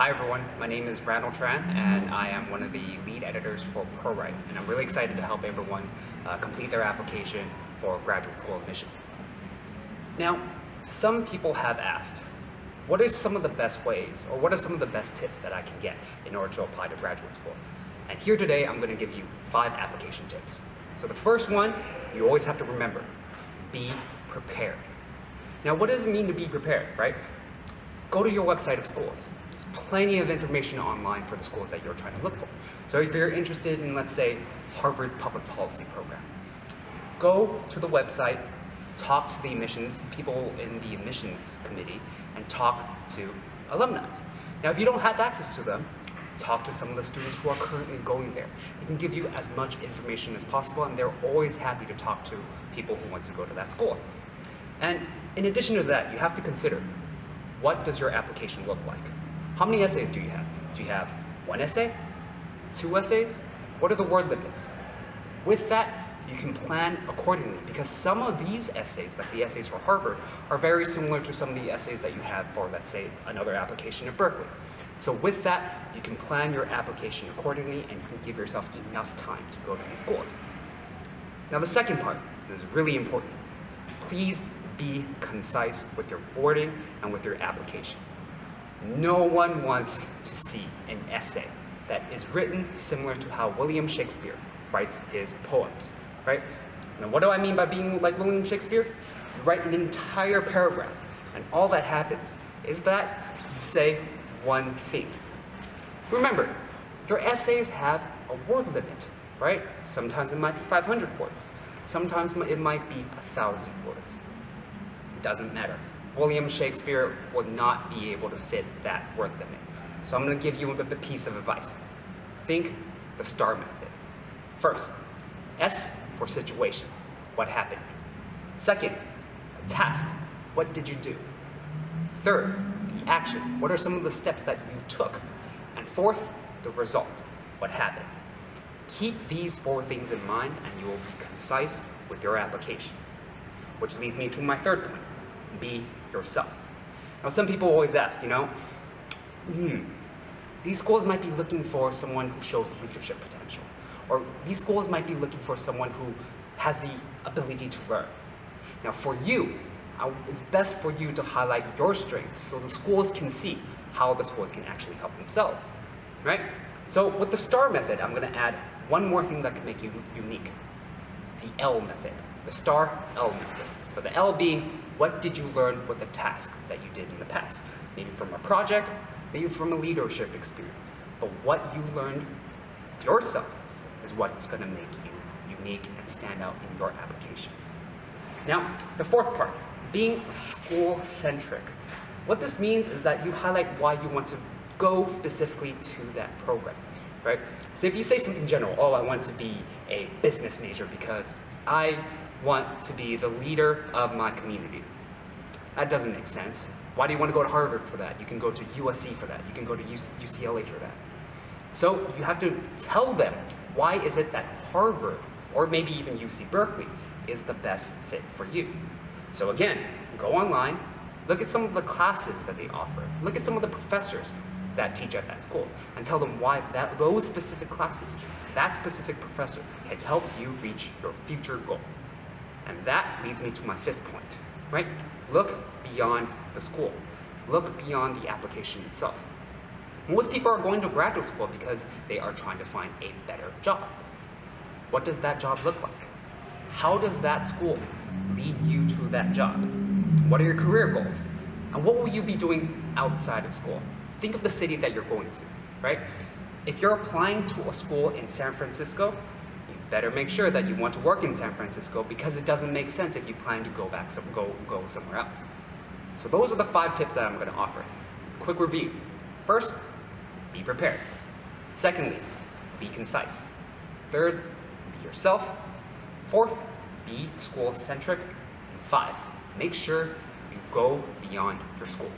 Hi everyone, my name is Randall Tran and I am one of the lead editors for ProWrite, and I'm really excited to help everyone complete their application for graduate school admissions. Now, some people have asked, what are some of the best ways or what are some of the best tips that I can get in order to apply to graduate school? And here today I'm going to give you 5 application tips. So the first one, you always have to remember, be prepared. Now what does it mean to be prepared, right? Go to your website of schools. There's plenty of information online for the schools that you're trying to look for. So if you're interested in, let's say, Harvard's public policy program, go to the website, talk to the admissions, people in the admissions committee, and talk to alumni. Now if you don't have access to them, talk to some of the students who are currently going there. They can give you as much information as possible, and they're always happy to talk to people who want to go to that school. And in addition to that, you have to consider, what does your application look like? How many essays do you have? Do you have 1 essay? 2 essays? What are the word limits? With that, you can plan accordingly, because some of these essays, like the essays for Harvard, are very similar to some of the essays that you have for, let's say, another application at Berkeley. So with that, you can plan your application accordingly and you can give yourself enough time to go to these schools. Now the second part is really important. Please be concise with your wording and with your application. No one wants to see an essay that is written similar to how William Shakespeare writes his poems, right? Now what do I mean by being like William Shakespeare? You write an entire paragraph, and all that happens is that you say one thing. Remember, your essays have a word limit, right? Sometimes it might be 500 words. Sometimes it might be 1,000 words. It doesn't matter. William Shakespeare would not be able to fit that word limit. So I'm going to give you a piece of advice. Think the STAR method. First, S for situation. What happened? Second, a task. What did you do? Third, the action. What are some of the steps that you took? And fourth, the result. What happened? Keep these 4 things in mind and you will be concise with your application. Which leads me to my third point. Be yourself. Now some people always ask, these schools might be looking for someone who shows leadership potential. Or these schools might be looking for someone who has the ability to learn. Now for you, it's best for you to highlight your strengths so the schools can see how the schools can actually help themselves, right? So with the STAR method, I'm going to add one more thing that can make you unique. The L method, the STAR L method. So the L being, what did you learn with the task that you did in the past? Maybe from a project, maybe from a leadership experience. But what you learned yourself is what's going to make you unique and stand out in your application. Now, the fourth part, being school-centric. What this means is that you highlight why you want to go specifically to that program, right? So if you say something general, oh, I want to be a business major because I want to be the leader of my community. That doesn't make sense. Why do you want to go to Harvard for that? You can go to USC for that. You can go to UCLA for that. So you have to tell them, why is it that Harvard, or maybe even UC Berkeley, is the best fit for you? So again, go online, look at some of the classes that they offer, look at some of the professors that teach at that school, and tell them why those specific classes, that specific professor can help you reach your future goal. And that leads me to my 5th point, right? Look beyond the school. Look beyond the application itself. Most people are going to graduate school because they are trying to find a better job. What does that job look like? How does that school lead you to that job? What are your career goals? And what will you be doing outside of school? Think of the city that you're going to, right? If you're applying to a school in San Francisco, you better make sure that you want to work in San Francisco, because it doesn't make sense if you plan to go somewhere else. So those are the 5 tips that I'm going to offer. Quick review. First, be prepared. Secondly, be concise. Third, be yourself. Fourth, be school-centric. And 5, make sure you go beyond your school.